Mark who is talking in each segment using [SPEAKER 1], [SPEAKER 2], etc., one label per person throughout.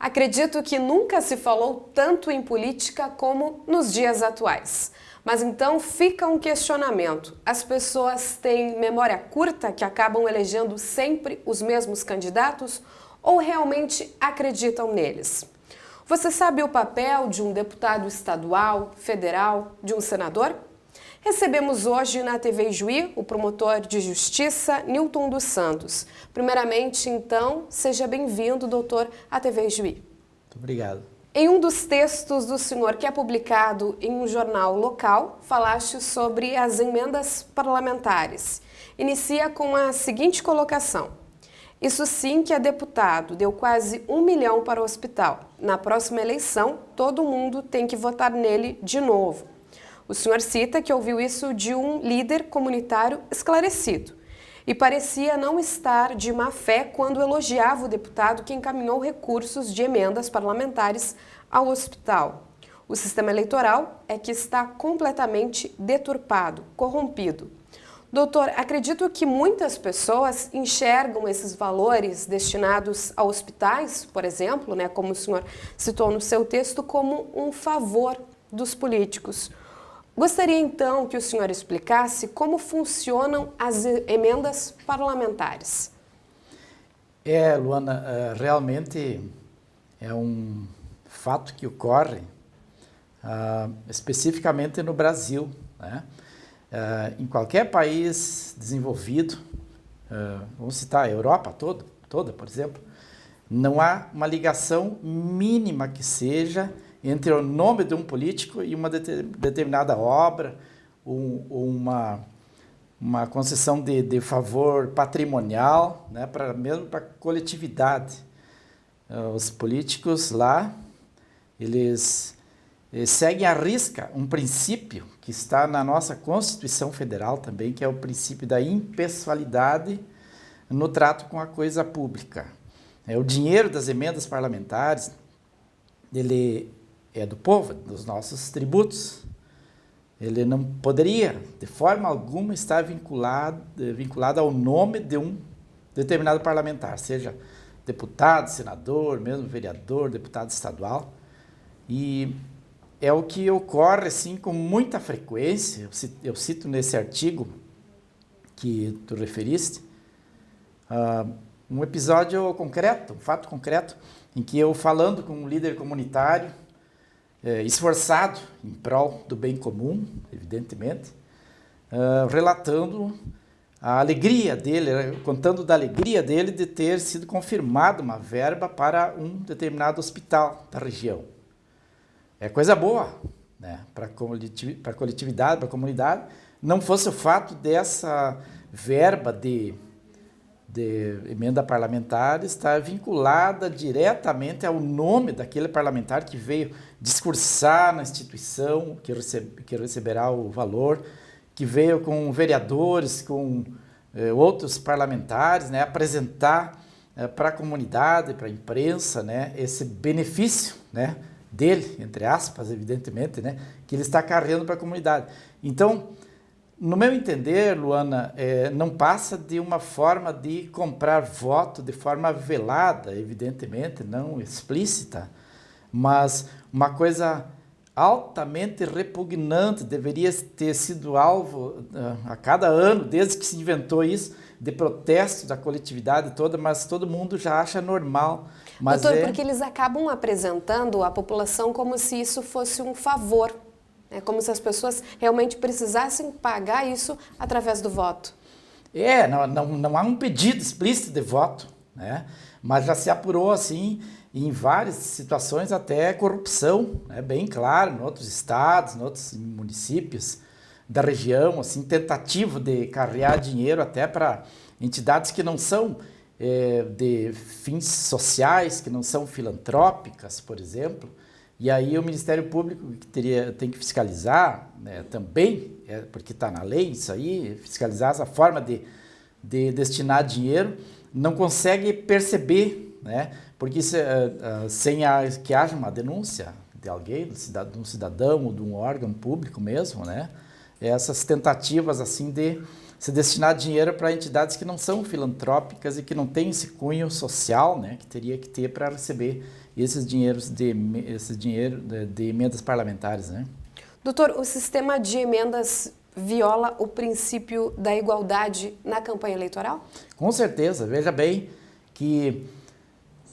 [SPEAKER 1] Acredito que nunca se falou tanto em política como nos dias atuais. Mas então fica um questionamento. As pessoas têm memória curta que acabam elegendo sempre os mesmos candidatos ou realmente acreditam neles? Você sabe o papel de um deputado estadual, federal, de um senador? Recebemos hoje na TV Ijuí o promotor de justiça Nilton dos Santos. Primeiramente, então, seja bem-vindo, doutor, à TV Ijuí.
[SPEAKER 2] Muito obrigado.
[SPEAKER 1] Em um dos textos do senhor que é publicado em um jornal local, falaste sobre as emendas parlamentares. Inicia com a seguinte colocação: isso sim que é deputado, deu quase 1 milhão para o hospital. Na próxima eleição, todo mundo tem que votar nele de novo. O senhor cita que ouviu isso de um líder comunitário esclarecido e parecia não estar de má fé quando elogiava o deputado que encaminhou recursos de emendas parlamentares ao hospital. O sistema eleitoral é que está completamente deturpado, corrompido. Doutor, acredito que muitas pessoas enxergam esses valores destinados a hospitais, por exemplo, como o senhor citou no seu texto, como um favor dos políticos. Gostaria então que o senhor explicasse como funcionam as emendas parlamentares.
[SPEAKER 2] Luana, realmente é um fato que ocorre especificamente no Brasil, né? Em qualquer país desenvolvido, vamos citar a Europa toda, por exemplo, não há uma ligação mínima que seja entre o nome de um político e uma determinada obra, ou uma concessão de favor patrimonial, né, mesmo para a coletividade. Os políticos lá, eles seguem à risca um princípio que está na nossa Constituição Federal também, que é o princípio da impessoalidade no trato com a coisa pública. O dinheiro das emendas parlamentares, ele é do povo, dos nossos tributos. Ele não poderia, de forma alguma, estar vinculado ao nome de um determinado parlamentar, seja deputado, senador, mesmo vereador, deputado estadual. E é o que ocorre, assim, com muita frequência. Eu cito nesse artigo que tu referiste, um episódio concreto, um fato concreto, em que eu, falando com um líder comunitário, esforçado em prol do bem comum, evidentemente, relatando a alegria dele, contando da alegria dele de ter sido confirmada uma verba para um determinado hospital da região. É coisa boa, né, para a coletividade, para a comunidade. Não fosse o fato dessa verba de emenda parlamentar estar vinculada diretamente ao nome daquele parlamentar que veio discursar na instituição, que receberá o valor, que veio com vereadores, com outros parlamentares, né, apresentar para a comunidade, para a imprensa, né, esse benefício, né, dele, entre aspas, evidentemente, né, que ele está carregando para a comunidade. Então, no meu entender, Luana, não passa de uma forma de comprar voto de forma velada, evidentemente, não explícita, mas uma coisa altamente repugnante, deveria ter sido alvo a cada ano, desde que se inventou isso, de protesto da coletividade toda, mas todo mundo já acha normal. Mas
[SPEAKER 1] doutor, porque eles acabam apresentando à população como se isso fosse um favor. É como se as pessoas realmente precisassem pagar isso através do voto.
[SPEAKER 2] Não há um pedido explícito de voto, né? Mas já se apurou, assim, em várias situações, até corrupção, né? Bem claro, em outros estados, em outros municípios da região, assim, tentativa de carrear dinheiro até para entidades que não são de fins sociais, que não são filantrópicas, por exemplo. E aí o Ministério Público tem que fiscalizar, né, também, porque está na lei isso aí, fiscalizar essa forma de destinar dinheiro, não consegue perceber, né, porque sem que haja uma denúncia de alguém, de um cidadão ou de um órgão público mesmo, né, essas tentativas assim de se destinar dinheiro para entidades que não são filantrópicas e que não têm esse cunho social, né, que teria que ter para receber esse dinheiro de emendas parlamentares, né?
[SPEAKER 1] Doutor, o sistema de emendas viola o princípio da igualdade na campanha eleitoral?
[SPEAKER 2] Com certeza. Veja bem que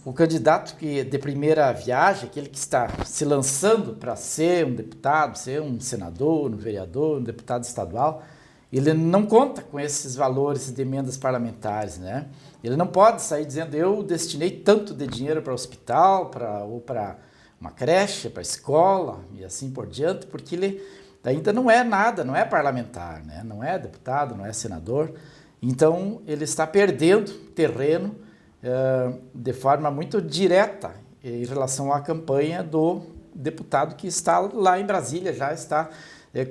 [SPEAKER 2] o candidato que de primeira viagem, aquele que está se lançando para ser um deputado, ser um senador, um vereador, um deputado estadual, ele não conta com esses valores de emendas parlamentares, né? Ele não pode sair dizendo, eu destinei tanto de dinheiro para o hospital, ou para uma creche, para a escola e assim por diante, porque ele ainda não é nada, não é parlamentar, né? Não é deputado, não é senador. Então, ele está perdendo terreno de forma muito direta em relação à campanha do deputado que está lá em Brasília, já está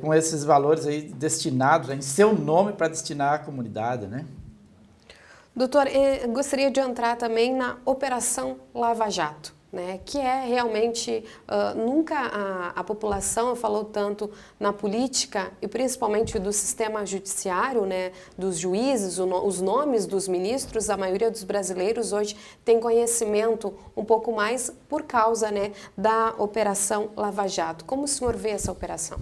[SPEAKER 2] com esses valores aí destinados em seu nome para destinar à comunidade, né?
[SPEAKER 1] Doutor, gostaria de entrar também na Operação Lava Jato, né, que é realmente, nunca a população falou tanto na política e principalmente do sistema judiciário, né, dos juízes, os nomes dos ministros, a maioria dos brasileiros hoje tem conhecimento um pouco mais por causa, né, da Operação Lava Jato. Como o senhor vê essa operação?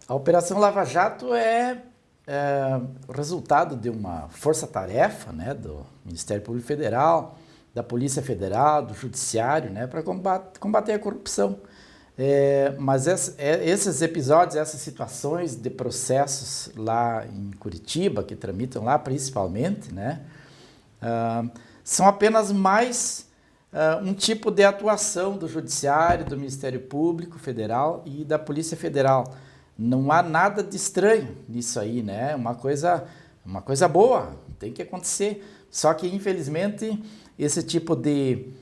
[SPEAKER 2] A Operação Lava Jato é resultado de uma força-tarefa, né, do Ministério Público Federal, da Polícia Federal, do Judiciário, né, para combater a corrupção. Mas esses episódios, essas situações de processos lá em Curitiba, que tramitam lá principalmente, né, são apenas mais um tipo de atuação do Judiciário, do Ministério Público Federal e da Polícia Federal. Não há nada de estranho nisso aí, né? Uma coisa boa, tem que acontecer. Só que, infelizmente, esse tipo de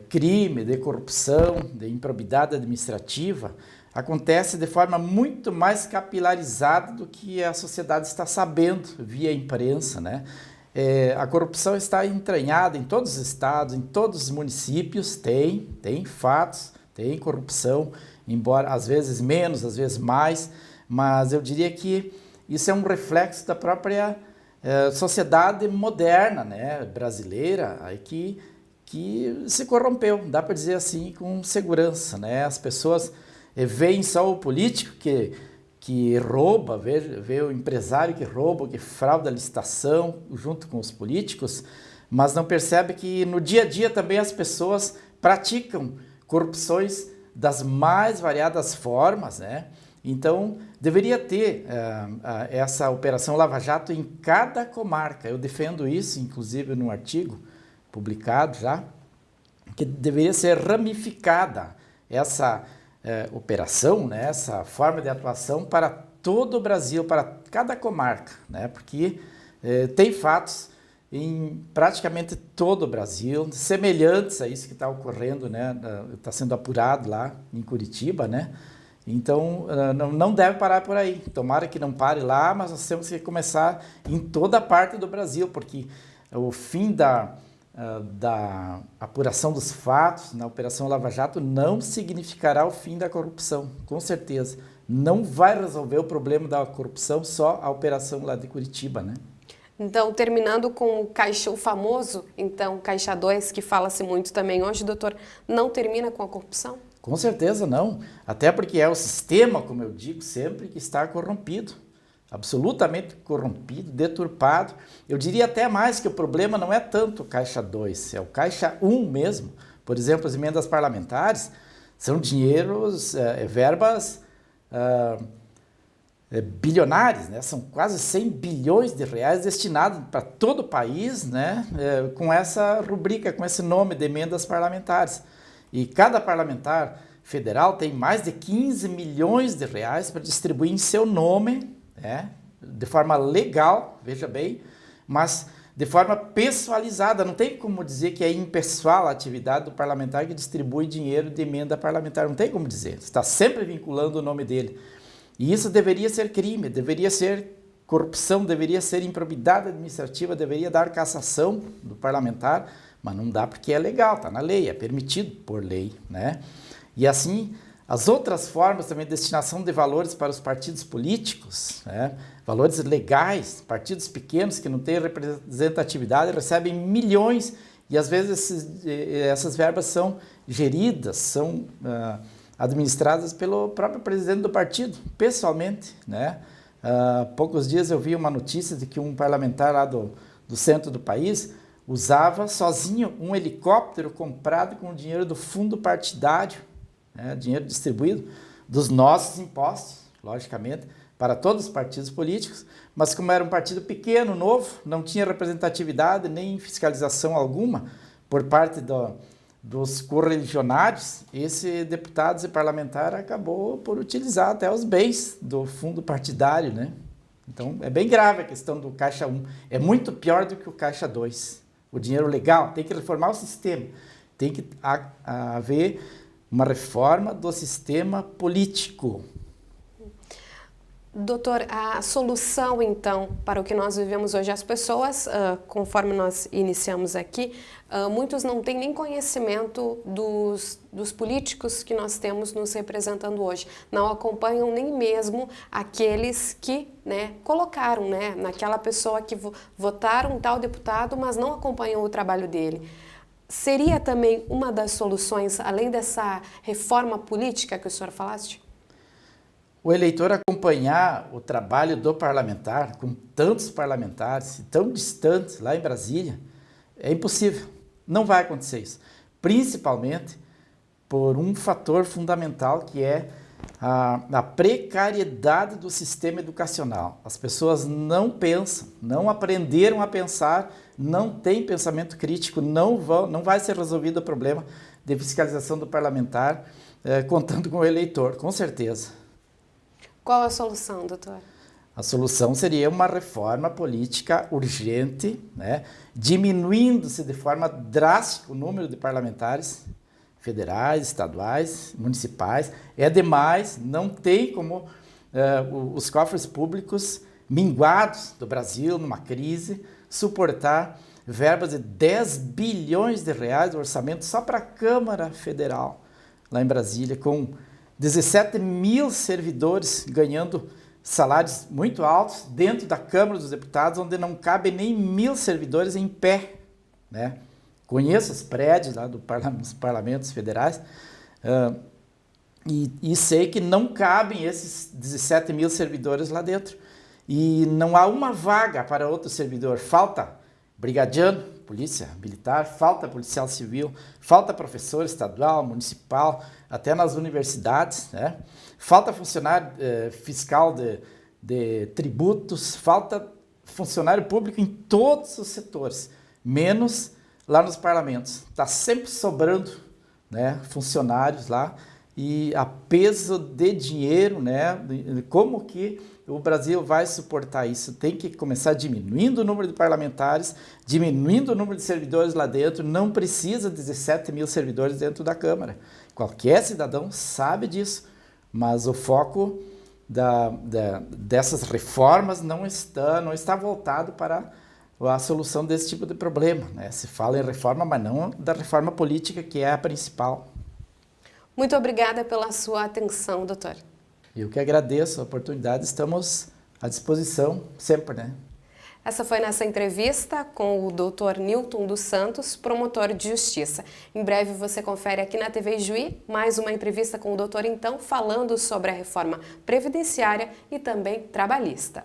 [SPEAKER 2] crime, de corrupção, de improbidade administrativa, acontece de forma muito mais capilarizada do que a sociedade está sabendo via imprensa, né? A corrupção está entranhada em todos os estados, em todos os municípios, tem fatos, tem corrupção, embora às vezes menos, às vezes mais, mas eu diria que isso é um reflexo da própria sociedade moderna, né, brasileira, que se corrompeu, dá para dizer assim com segurança, né? As pessoas veem só o político que rouba, vê o empresário que rouba, que frauda a licitação junto com os políticos, mas não percebe que no dia a dia também as pessoas praticam corrupções das mais variadas formas, né? Então, deveria ter essa Operação Lava Jato em cada comarca. Eu defendo isso, inclusive, num artigo publicado já, que deveria ser ramificada essa operação, né? Essa forma de atuação para todo o Brasil, para cada comarca, né? Porque tem fatos em praticamente todo o Brasil, semelhantes a isso que está ocorrendo, né? Está sendo apurado lá em Curitiba, né? Então, não deve parar por aí. Tomara que não pare lá, mas nós temos que começar em toda a parte do Brasil, porque o fim da apuração dos fatos na Operação Lava Jato não significará o fim da corrupção, com certeza. Não vai resolver o problema da corrupção só a operação lá de Curitiba, né?
[SPEAKER 1] Então, terminando com o famoso, então, Caixa 2, que fala-se muito também hoje, doutor, não termina com a corrupção?
[SPEAKER 2] Com certeza não, até porque é o sistema, como eu digo sempre, que está corrompido, absolutamente corrompido, deturpado. Eu diria até mais que o problema não é tanto o Caixa 2, é o Caixa 1 mesmo. Por exemplo, as emendas parlamentares são dinheiros, verbas bilionárias, né? São quase 100 bilhões de reais destinados para todo o país, né? Com essa rubrica, com esse nome de emendas parlamentares. E cada parlamentar federal tem mais de 15 milhões de reais para distribuir em seu nome, né, de forma legal, veja bem, mas de forma pessoalizada. Não tem como dizer que é impessoal a atividade do parlamentar que distribui dinheiro de emenda parlamentar. Não tem como dizer. Está sempre vinculando o nome dele. E isso deveria ser crime, deveria ser corrupção, deveria ser improbidade administrativa, deveria dar cassação do parlamentar, mas não dá porque é legal, está na lei, é permitido por lei, né? E assim, As outras formas também de destinação de valores para os partidos políticos, né? Valores legais, partidos pequenos que não têm representatividade recebem milhões e às vezes essas verbas são geridas, são administradas pelo próprio presidente do partido, pessoalmente, né? Há poucos dias eu vi uma notícia de que um parlamentar lá do centro do país usava sozinho um helicóptero comprado com o dinheiro do fundo partidário, né, dinheiro distribuído dos nossos impostos, logicamente, para todos os partidos políticos, mas como era um partido pequeno, novo, não tinha representatividade nem fiscalização alguma por parte dos correligionários, esse deputado e parlamentar acabou por utilizar até os bens do fundo partidário, né? Então, é bem grave a questão do Caixa 1, é muito pior do que o Caixa 2. O dinheiro legal, tem que reformar o sistema, tem que haver uma reforma do sistema político.
[SPEAKER 1] Doutor, a solução, então, para o que nós vivemos hoje, as pessoas, conforme nós iniciamos aqui, muitos não têm nem conhecimento dos políticos que nós temos nos representando hoje. Não acompanham nem mesmo aqueles que, né, colocaram, né, naquela pessoa que votaram tal deputado, mas não acompanham o trabalho dele. Seria também uma das soluções, além dessa reforma política que o senhor falaste?
[SPEAKER 2] O eleitor acompanhar o trabalho do parlamentar, com tantos parlamentares, tão distantes lá em Brasília, é impossível. Não vai acontecer isso. Principalmente por um fator fundamental que é a precariedade do sistema educacional. As pessoas não pensam, não aprenderam a pensar, não têm pensamento crítico, não vai ser resolvido o problema de fiscalização do parlamentar contando com o eleitor, com certeza.
[SPEAKER 1] Qual a solução, doutor?
[SPEAKER 2] A solução seria uma reforma política urgente, né? Diminuindo-se de forma drástica o número de parlamentares federais, estaduais, municipais. É demais, não tem como os cofres públicos minguados do Brasil, numa crise, suportar verbas de 10 bilhões de reais de orçamento só para a Câmara Federal, lá em Brasília, com 17 mil servidores ganhando salários muito altos dentro da Câmara dos Deputados, onde não cabem nem 1.000 servidores em pé, né? Conheço os prédios lá dos parlamentos federais e sei que não cabem esses 17 mil servidores lá dentro. E não há uma vaga para outro servidor. Falta brigadiano, polícia militar, falta policial civil, falta professor estadual, municipal, até nas universidades, né? Falta funcionário fiscal de tributos, falta funcionário público em todos os setores, menos lá nos parlamentos. Está sempre sobrando, né, funcionários lá e a peso de dinheiro, né? Como que o Brasil vai suportar isso? Tem que começar diminuindo o número de parlamentares, diminuindo o número de servidores lá dentro. Não precisa de 17 mil servidores dentro da Câmara. Qualquer cidadão sabe disso, mas o foco dessas reformas não está voltado para a solução desse tipo de problema, né? Se fala em reforma, mas não da reforma política, que é a principal.
[SPEAKER 1] Muito obrigada pela sua atenção, doutor.
[SPEAKER 2] Eu que agradeço a oportunidade, estamos à disposição sempre, né?
[SPEAKER 1] Essa foi nossa entrevista com o Dr. Nilton dos Santos, promotor de justiça. Em breve você confere aqui na TV Juí mais uma entrevista com o doutor, então, falando sobre a reforma previdenciária e também trabalhista.